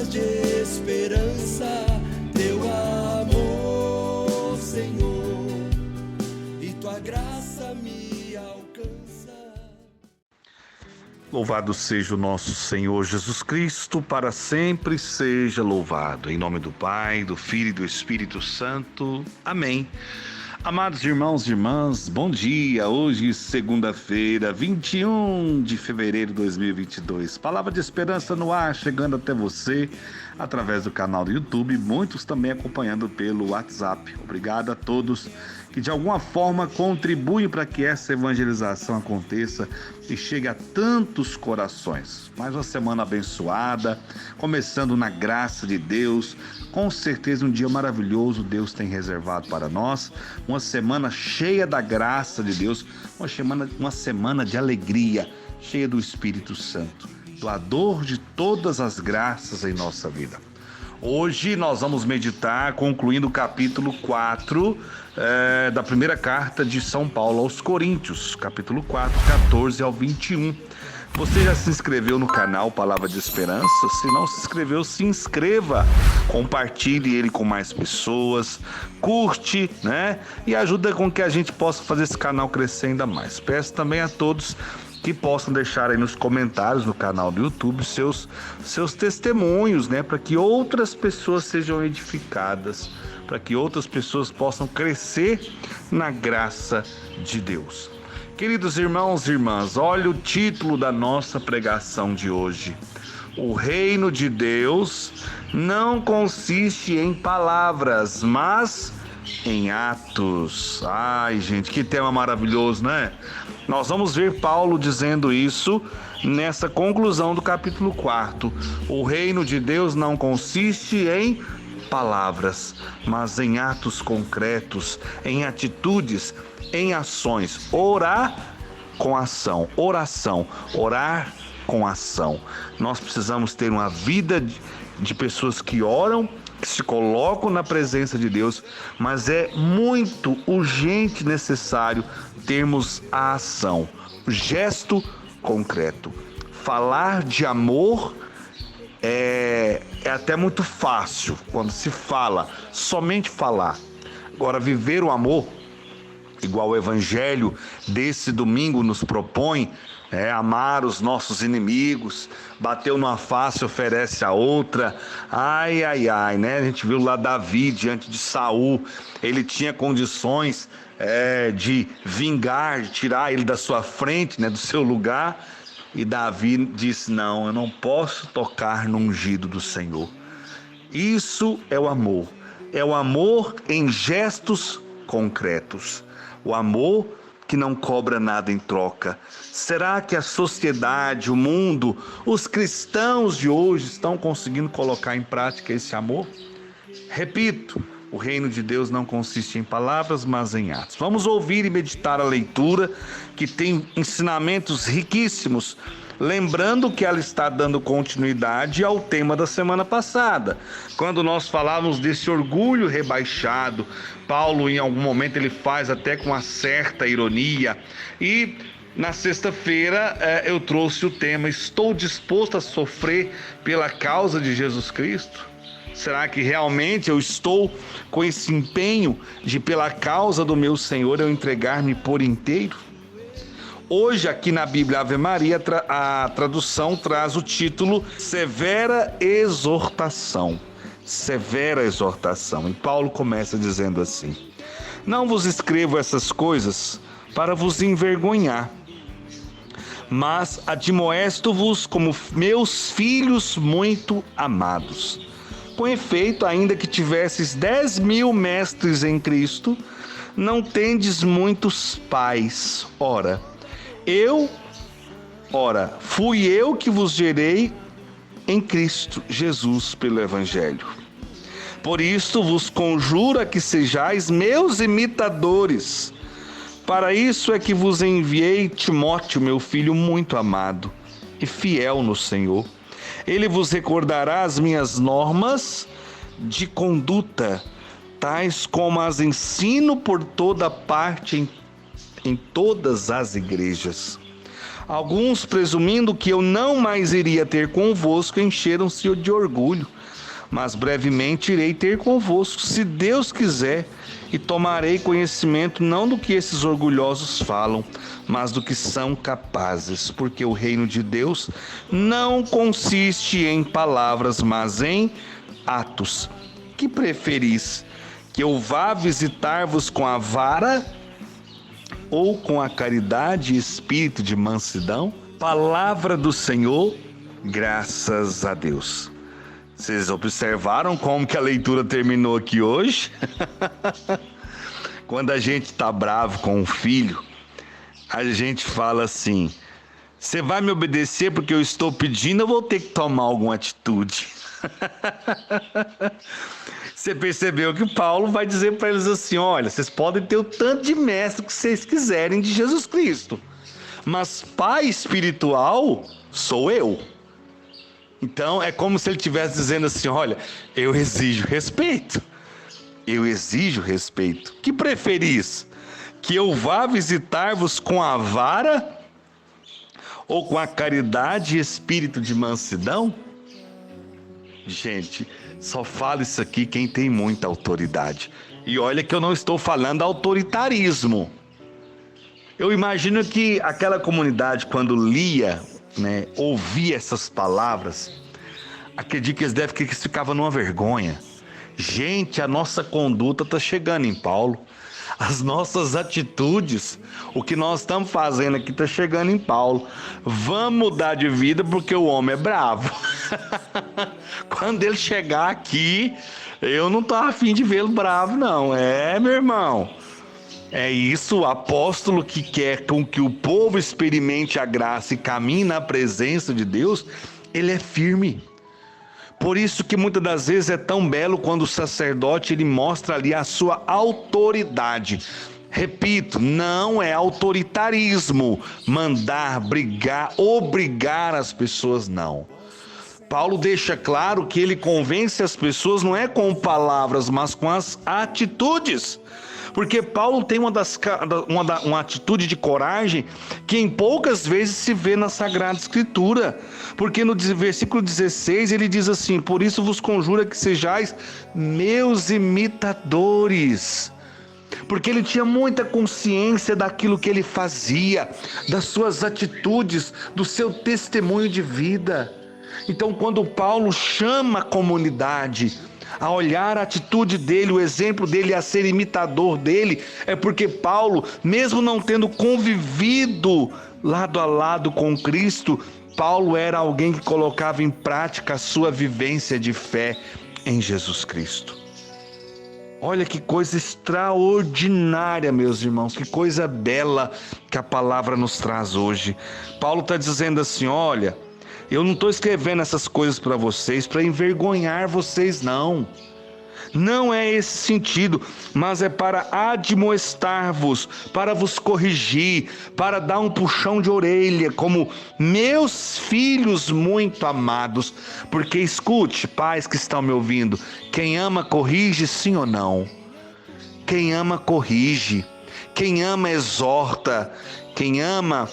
palavras de esperança, teu amor, Senhor, e tua graça me alcança. Louvado seja o nosso Senhor Jesus Cristo, para sempre seja louvado. Em nome do Pai, do Filho e do Espírito Santo. Amém. Amados irmãos e irmãs, bom dia. Hoje, segunda-feira, 21 de fevereiro de 2022. Palavra de esperança no ar, chegando até você através do canal do YouTube, muitos também acompanhando pelo WhatsApp. Obrigado a todos que de alguma forma contribuem para que essa evangelização aconteça e chegue a tantos corações. Mais uma semana abençoada, começando na graça de Deus. Com certeza um dia maravilhoso Deus tem reservado para nós, uma semana cheia da graça de Deus, uma semana de alegria, cheia do Espírito Santo, doador de todas as graças em nossa vida. Hoje nós vamos meditar, concluindo o capítulo 4 da primeira carta de São Paulo aos Coríntios, capítulo 4, 14 ao 21. Você já se inscreveu no canal Palavra de Esperança? Se não se inscreveu, se inscreva, compartilhe ele com mais pessoas, curte, né? E ajuda com que a gente possa fazer esse canal crescer ainda mais. Peço também a todos que possam deixar aí nos comentários no canal do YouTube seus testemunhos, né? Para que outras pessoas sejam edificadas, para que outras pessoas possam crescer na graça de Deus. Queridos irmãos e irmãs, olha o título da nossa pregação de hoje. O reino de Deus não consiste em palavras, mas em atos. Ai, gente, que tema maravilhoso, né? Nós vamos ver Paulo dizendo isso nessa conclusão do capítulo 4. O reino de Deus não consiste em palavras, mas em atos concretos, em atitudes, em ações. Orar com ação, oração, orar com ação. Nós precisamos ter uma vida de pessoas que oram, que se colocam na presença de Deus, mas é muito urgente, necessário termos a ação, o gesto concreto. Falar de amor é até muito fácil quando se fala, somente falar. Agora, viver o amor, igual o Evangelho desse domingo nos propõe, amar os nossos inimigos, bateu numa face, oferece a outra. Ai, ai, ai, né? A gente viu lá Davi diante de Saul, ele tinha condições de vingar, de tirar ele da sua frente, né, do seu lugar. E Davi disse: não, eu não posso tocar no ungido do Senhor. Isso é o amor em gestos concretos, o amor que não cobra nada em troca. Será que a sociedade, o mundo, os cristãos de hoje estão conseguindo colocar em prática esse amor? Repito, o reino de Deus não consiste em palavras, mas em atos. Vamos ouvir e meditar a leitura, que tem ensinamentos riquíssimos, lembrando que ela está dando continuidade ao tema da semana passada, quando nós falávamos desse orgulho rebaixado. Paulo, em algum momento, ele faz até com uma certa ironia. E na sexta-feira eu trouxe o tema: estou disposto a sofrer pela causa de Jesus Cristo? Será que realmente eu estou com esse empenho de, pela causa do meu Senhor, eu entregar-me por inteiro? Hoje, aqui na Bíblia Ave Maria, a tradução traz o título Severa Exortação. Severa Exortação. E Paulo começa dizendo assim: não vos escrevo essas coisas para vos envergonhar, mas admoesto-vos como meus filhos muito amados. Com efeito, ainda que tivesses 10.000 mestres em Cristo, não tendes muitos pais. Ora, fui eu que vos gerei em Cristo Jesus pelo Evangelho. Por isto vos conjuro a que sejais meus imitadores. Para isso é que vos enviei Timóteo, meu filho muito amado e fiel no Senhor. Ele vos recordará as minhas normas de conduta, tais como as ensino por toda parte em todas as igrejas. Alguns, presumindo que eu não mais iria ter convosco, encheram-se de orgulho mas brevemente irei ter convosco, se Deus quiser, e tomarei conhecimento não do que esses orgulhosos falam, mas do que são capazes, porque o reino de Deus não consiste em palavras, mas em atos. Que preferis? Que eu vá visitar-vos com a vara ou com a caridade e espírito de mansidão? Palavra do Senhor, graças a Deus. Vocês observaram como que a leitura terminou aqui hoje? Quando a gente está bravo com o filho, a gente fala assim: você vai me obedecer porque eu estou pedindo, eu vou ter que tomar alguma atitude. Você percebeu que Paulo vai dizer para eles assim: olha, vocês podem ter o tanto de mestre que vocês quiserem de Jesus Cristo, mas pai espiritual sou eu. Então é como se ele estivesse dizendo assim: olha, eu exijo respeito. Eu exijo respeito. Que preferis? Que eu vá visitar-vos com a vara ou com a caridade e espírito de mansidão? Gente, só fala isso aqui quem tem muita autoridade. E olha que eu não estou falando autoritarismo. Eu imagino que aquela comunidade, quando lia, ouvia essas palavras, acredito que eles ficavam numa vergonha. Gente, a nossa conduta está chegando em Paulo. As nossas atitudes, o que nós estamos fazendo aqui está chegando em Paulo. Vamos mudar de vida porque o homem é bravo. Quando ele chegar aqui, eu não estou afim de vê-lo bravo, não. Meu irmão. É isso, o apóstolo que quer com que o povo experimente a graça e caminhe na presença de Deus, ele é firme. Por isso que muitas das vezes é tão belo quando o sacerdote ele mostra ali a sua autoridade. Repito, não é autoritarismo mandar, brigar, obrigar as pessoas, não. Paulo deixa claro que ele convence as pessoas não é com palavras, mas com as atitudes. Porque Paulo tem uma atitude de coragem que em poucas vezes se vê na Sagrada Escritura. Porque no versículo 16 ele diz assim: por isso vos conjuro que sejais meus imitadores. Porque ele tinha muita consciência daquilo que ele fazia, das suas atitudes, do seu testemunho de vida. Então, quando Paulo chama a comunidade a olhar a atitude dele, o exemplo dele, a ser imitador dele, é porque Paulo, mesmo não tendo convivido lado a lado com Cristo, Paulo era alguém que colocava em prática a sua vivência de fé em Jesus Cristo. Olha que coisa extraordinária, meus irmãos, que coisa bela que a palavra nos traz hoje. Paulo está dizendo assim: olha, eu não estou escrevendo essas coisas para vocês para envergonhar vocês, não. Não é esse sentido, mas é para admoestar-vos, para vos corrigir, para dar um puxão de orelha, como meus filhos muito amados. Porque escute, pais que estão me ouvindo, quem ama corrige sim ou não? Quem ama corrige, quem ama exorta, quem ama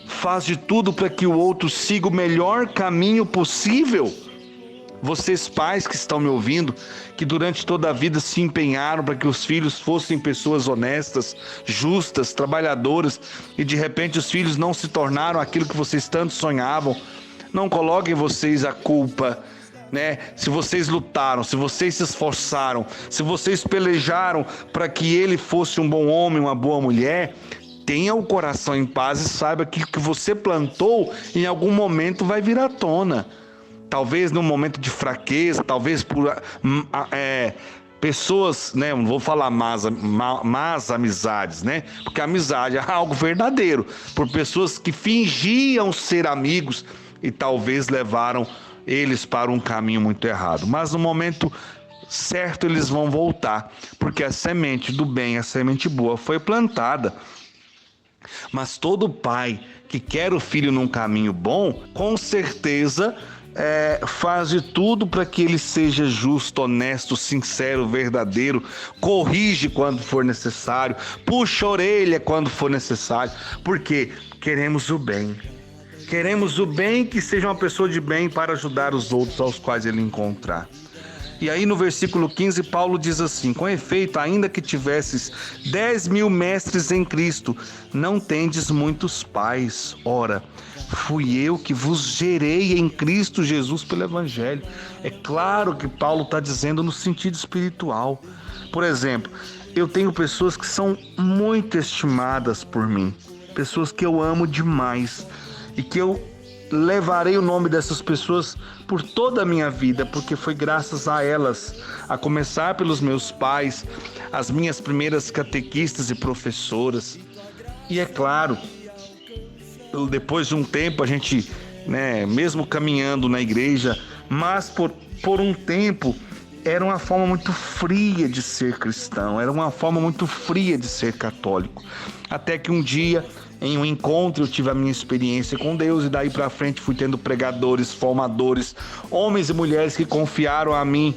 faz de tudo para que o outro siga o melhor caminho possível. Vocês pais que estão me ouvindo, que durante toda a vida se empenharam para que os filhos fossem pessoas honestas, justas, trabalhadoras, e de repente os filhos não se tornaram aquilo que vocês tanto sonhavam, não coloquem vocês a culpa, Se vocês lutaram, se vocês se esforçaram, se vocês pelejaram para que ele fosse um bom homem, uma boa mulher, tenha o coração em paz e saiba que o que você plantou em algum momento vai vir à tona. Talvez num momento de fraqueza, talvez por pessoas, não vou falar más amizades, porque a amizade é algo verdadeiro, por pessoas que fingiam ser amigos e talvez levaram eles para um caminho muito errado. Mas no momento certo eles vão voltar, porque a semente do bem, a semente boa foi plantada. Mas todo pai que quer o filho num caminho bom, com certeza faz de tudo para que ele seja justo, honesto, sincero, verdadeiro, corrige quando for necessário, puxa a orelha quando for necessário, porque queremos o bem. Queremos o bem, que seja uma pessoa de bem para ajudar os outros aos quais ele encontrar. E aí no versículo 15, Paulo diz assim: com efeito, ainda que tivesses 10.000 mestres em Cristo, não tendes muitos pais. Ora, fui eu que vos gerei em Cristo Jesus pelo Evangelho. É claro que Paulo está dizendo no sentido espiritual. Por exemplo, eu tenho pessoas que são muito estimadas por mim, pessoas que eu amo demais e que eu levarei o nome dessas pessoas por toda a minha vida, porque foi graças a elas, a começar pelos meus pais, as minhas primeiras catequistas e professoras. E é claro, depois de um tempo a gente, mesmo caminhando na igreja, mas por um tempo era uma forma muito fria de ser cristão, era uma forma muito fria de ser católico. Até que um dia, em um encontro, eu tive a minha experiência com Deus e daí para frente fui tendo pregadores, formadores, homens e mulheres que confiaram a mim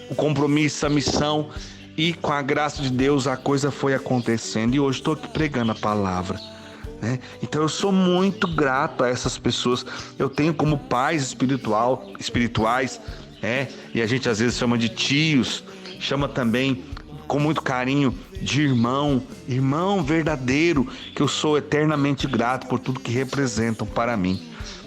o compromisso, a missão, e com a graça de Deus a coisa foi acontecendo e hoje estou aqui pregando a palavra. Então eu sou muito grato a essas pessoas. Eu tenho como pais espirituais, e a gente às vezes chama de tios, chama também com muito carinho de irmão verdadeiro, que eu sou eternamente grato por tudo que representam para mim.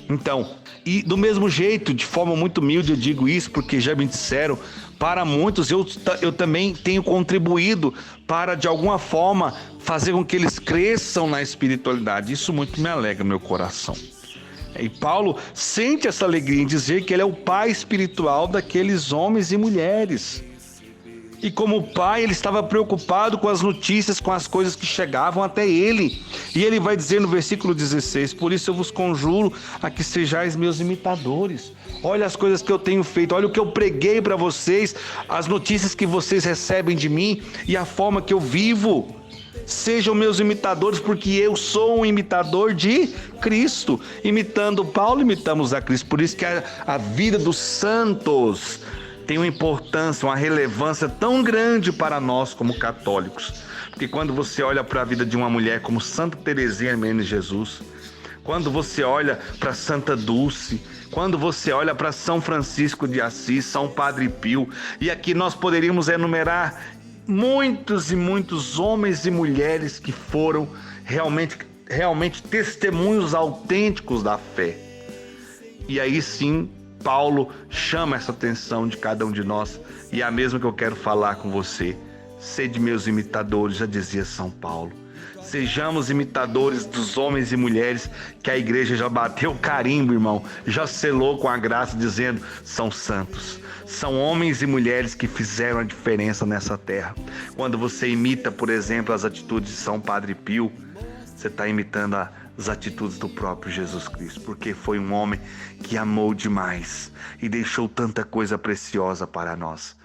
Então, e do mesmo jeito, de forma muito humilde eu digo isso, porque já me disseram, para muitos eu também tenho contribuído para de alguma forma fazer com que eles cresçam na espiritualidade. Isso muito me alegra meu coração. E Paulo sente essa alegria em dizer que ele é o pai espiritual daqueles homens e mulheres. E como pai, ele estava preocupado com as notícias, com as coisas que chegavam até ele. E ele vai dizer no versículo 16, por isso eu vos conjuro a que sejais meus imitadores. Olha as coisas que eu tenho feito, olha o que eu preguei para vocês, as notícias que vocês recebem de mim e a forma que eu vivo. Sejam meus imitadores, porque eu sou um imitador de Cristo. Imitando Paulo, imitamos a Cristo. Por isso que a vida dos santos tem uma importância, uma relevância tão grande para nós como católicos. Porque quando você olha para a vida de uma mulher como Santa Teresinha de Jesus, quando você olha para Santa Dulce, quando você olha para São Francisco de Assis, São Padre Pio, e aqui nós poderíamos enumerar muitos e muitos homens e mulheres que foram realmente testemunhos autênticos da fé. E aí sim, Paulo chama essa atenção de cada um de nós, e é a mesma que eu quero falar com você. Sede meus imitadores, já dizia São Paulo. Sejamos imitadores dos homens e mulheres que a igreja já bateu carimbo, irmão, já selou com a graça, dizendo, são santos. São homens e mulheres que fizeram a diferença nessa terra. Quando você imita, por exemplo, as atitudes de São Padre Pio, você está imitando as atitudes do próprio Jesus Cristo, porque foi um homem que amou demais e deixou tanta coisa preciosa para nós.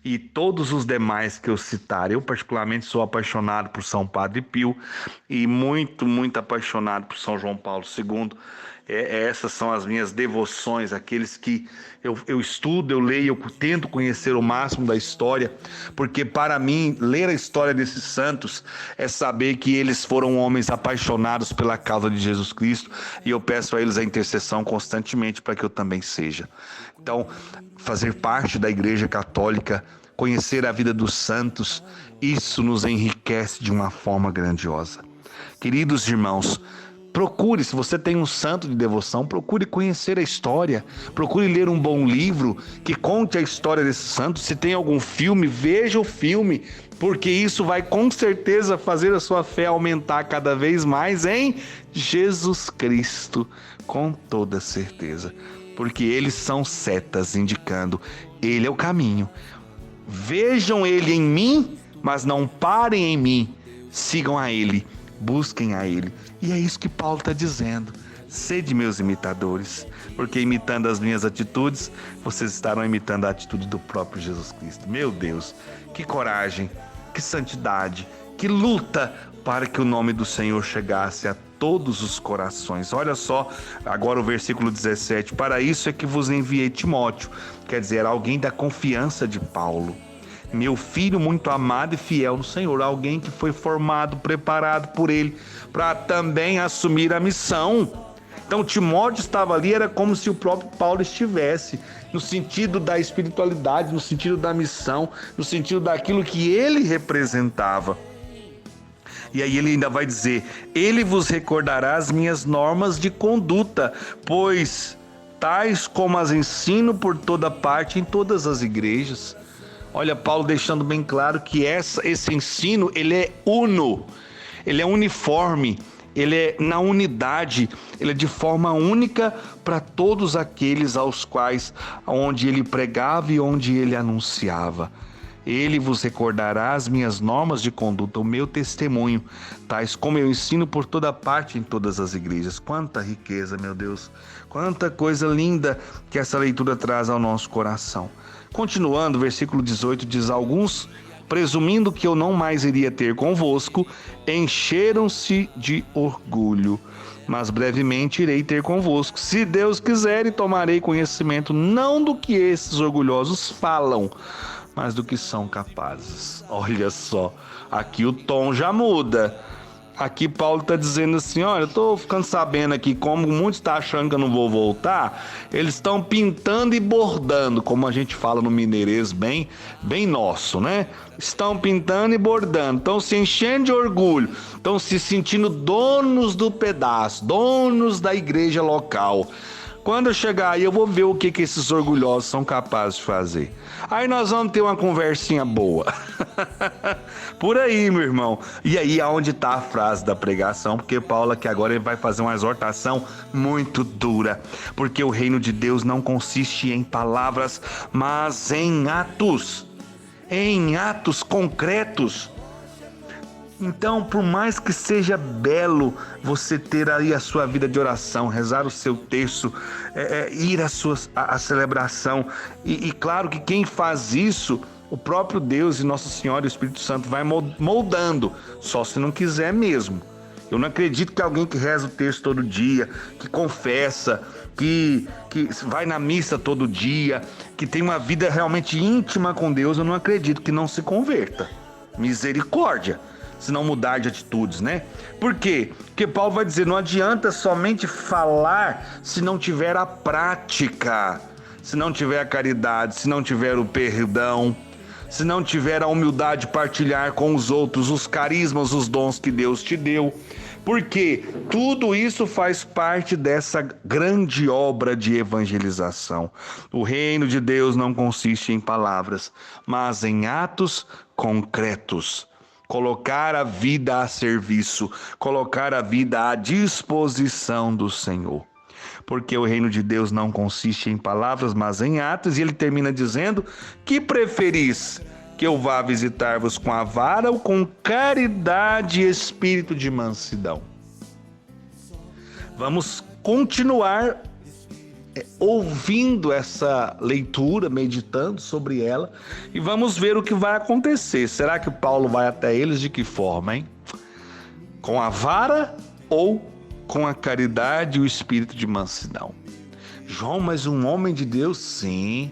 E todos os demais que eu citar, eu particularmente sou apaixonado por São Padre Pio e muito apaixonado por São João Paulo II. Essas são as minhas devoções, aqueles que eu estudo, eu leio, eu tento conhecer o máximo da história, porque para mim, ler a história desses santos é saber que eles foram homens apaixonados pela causa de Jesus Cristo, e eu peço a eles a intercessão constantemente para que eu também seja. Então, fazer parte da Igreja Católica, conhecer a vida dos santos, isso nos enriquece de uma forma grandiosa. Queridos irmãos, procure, se você tem um santo de devoção, procure conhecer a história, procure ler um bom livro que conte a história desse santo. Se tem algum filme, veja o filme, porque isso vai com certeza fazer a sua fé aumentar cada vez mais em Jesus Cristo, com toda certeza. Porque eles são setas indicando, ele é o caminho. Vejam ele em mim, mas não parem em mim, sigam a ele. Busquem a ele. E é isso que Paulo está dizendo. Sede meus imitadores, porque imitando as minhas atitudes, vocês estarão imitando a atitude do próprio Jesus Cristo. Meu Deus, que coragem, que santidade, que luta para que o nome do Senhor chegasse a todos os corações. Olha só, agora o versículo 17. Para isso é que vos enviei Timóteo, quer dizer, alguém da confiança de Paulo. Meu filho muito amado e fiel no Senhor, alguém que foi formado, preparado por ele, para também assumir a missão. Então Timóteo estava ali, era como se o próprio Paulo estivesse, no sentido da espiritualidade, no sentido da missão, no sentido daquilo que ele representava. E aí ele ainda vai dizer: ele vos recordará as minhas normas de conduta, pois tais como as ensino por toda parte em todas as igrejas. Olha, Paulo deixando bem claro que esse ensino, ele é uno, ele é uniforme, ele é na unidade, ele é de forma única para todos aqueles aos quais, onde ele pregava e onde ele anunciava. Ele vos recordará as minhas normas de conduta, o meu testemunho, tais como eu ensino por toda parte em todas as igrejas. Quanta riqueza, meu Deus! Quanta coisa linda que essa leitura traz ao nosso coração. Continuando, versículo 18 diz: alguns, presumindo que eu não mais iria ter convosco, encheram-se de orgulho. Mas brevemente irei ter convosco. Se Deus quiser, e tomarei conhecimento não do que esses orgulhosos falam, mas do que são capazes. Olha só, aqui o tom já muda. Aqui Paulo está dizendo assim: olha, eu estou ficando sabendo aqui, como muitos estão achando que eu não vou voltar, eles estão pintando e bordando, como a gente fala no mineirês bem nosso, né? Estão pintando e bordando, estão se enchendo de orgulho, estão se sentindo donos do pedaço, donos da igreja local. Quando eu chegar aí, eu vou ver o que esses orgulhosos são capazes de fazer. Aí nós vamos ter uma conversinha boa. Por aí, meu irmão. E aí, aonde está a frase da pregação? Porque Paulo aqui agora ele vai fazer uma exortação muito dura. Porque o reino de Deus não consiste em palavras, mas em atos. Em atos concretos. Então, por mais que seja belo você ter aí a sua vida de oração, rezar o seu terço, ir à celebração, e claro que quem faz isso, o próprio Deus e Nossa Senhora e o Espírito Santo vai moldando, só se não quiser mesmo. Eu não acredito que alguém que reza o terço todo dia, que confessa, que vai na missa todo dia, que tem uma vida realmente íntima com Deus, eu não acredito que não se converta. Misericórdia! Se não mudar de atitudes, né? Por quê? Porque Paulo vai dizer: não adianta somente falar se não tiver a prática, se não tiver a caridade, se não tiver o perdão, se não tiver a humildade de partilhar com os outros os carismas, os dons que Deus te deu. Porque tudo isso faz parte dessa grande obra de evangelização. O reino de Deus não consiste em palavras, mas em atos concretos. Colocar a vida a serviço, colocar a vida à disposição do Senhor. Porque o reino de Deus não consiste em palavras, mas em atos. E ele termina dizendo: que preferis? Que eu vá visitar-vos com a vara ou com caridade e espírito de mansidão? Vamos continuar ouvindo essa leitura, meditando sobre ela, e vamos ver o que vai acontecer. Será que Paulo vai até eles de que forma, hein? Com a vara ou com a caridade e o espírito de mansidão? João, mas um homem de Deus? Sim.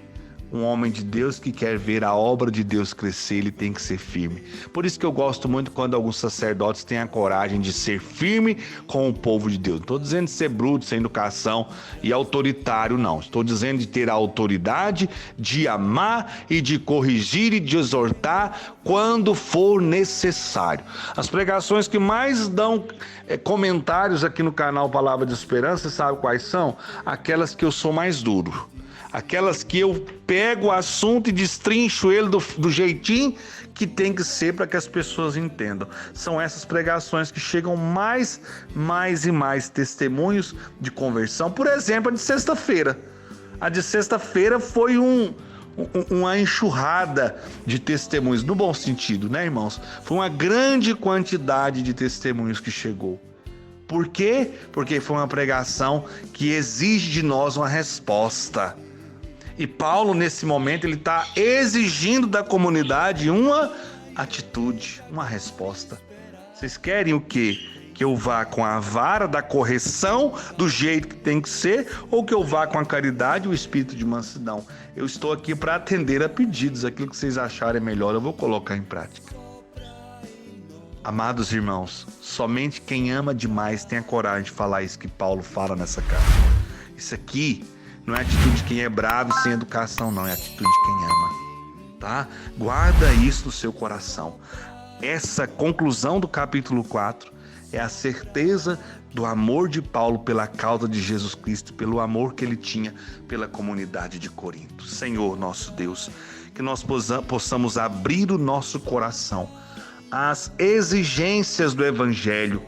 Um homem de Deus que quer ver a obra de Deus crescer, ele tem que ser firme. Por isso que eu gosto muito quando alguns sacerdotes têm a coragem de ser firme com o povo de Deus. Não estou dizendo de ser bruto, sem educação e autoritário, não. Estou dizendo de ter a autoridade, de amar e de corrigir e de exortar quando for necessário. As pregações que mais dão comentários aqui no canal Palavra de Esperança, sabe quais são? Aquelas que eu sou mais duro. Aquelas que eu pego o assunto e destrincho ele do jeitinho que tem que ser para que as pessoas entendam. São essas pregações que chegam mais e mais testemunhos de conversão. Por exemplo, a de sexta-feira. A de sexta-feira foi uma enxurrada de testemunhos, no bom sentido, né, irmãos? Foi uma grande quantidade de testemunhos que chegou. Por quê? Porque foi uma pregação que exige de nós uma resposta. E Paulo, nesse momento, ele está exigindo da comunidade uma atitude, uma resposta. Vocês querem o quê? Que eu vá com a vara da correção, do jeito que tem que ser, ou que eu vá com a caridade e o espírito de mansidão? Eu estou aqui para atender a pedidos. Aquilo que vocês acharem melhor, eu vou colocar em prática. Amados irmãos, somente quem ama demais tem a coragem de falar isso que Paulo fala nessa carta. Isso aqui não é atitude de quem é bravo e sem educação, não. É atitude de quem ama, tá? Guarda isso no seu coração. Essa conclusão do capítulo 4 é a certeza do amor de Paulo pela causa de Jesus Cristo, pelo amor que ele tinha pela comunidade de Corinto. Senhor, nosso Deus, que nós possamos abrir o nosso coração às exigências do Evangelho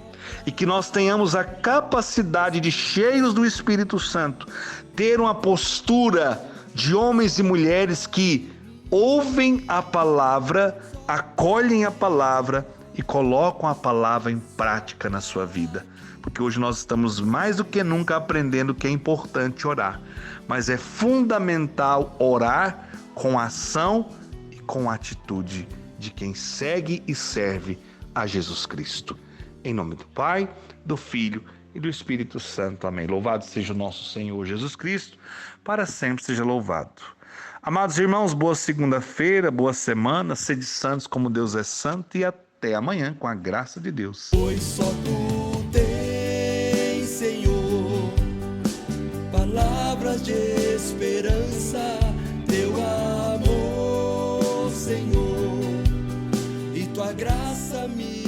e que nós tenhamos a capacidade de, cheios do Espírito Santo, ter uma postura de homens e mulheres que ouvem a palavra, acolhem a palavra e colocam a palavra em prática na sua vida. Porque hoje nós estamos mais do que nunca aprendendo que é importante orar, mas é fundamental orar com ação e com atitude de quem segue e serve a Jesus Cristo. Em nome do Pai, do Filho e do Espírito Santo. Amém. Louvado seja o nosso Senhor Jesus Cristo, para sempre seja louvado. Amados irmãos, boa segunda-feira, boa semana, sede santos como Deus é santo e até amanhã, com a graça de Deus. Pois só tu tens, Senhor, palavras de esperança, teu amor, Senhor, e tua graça me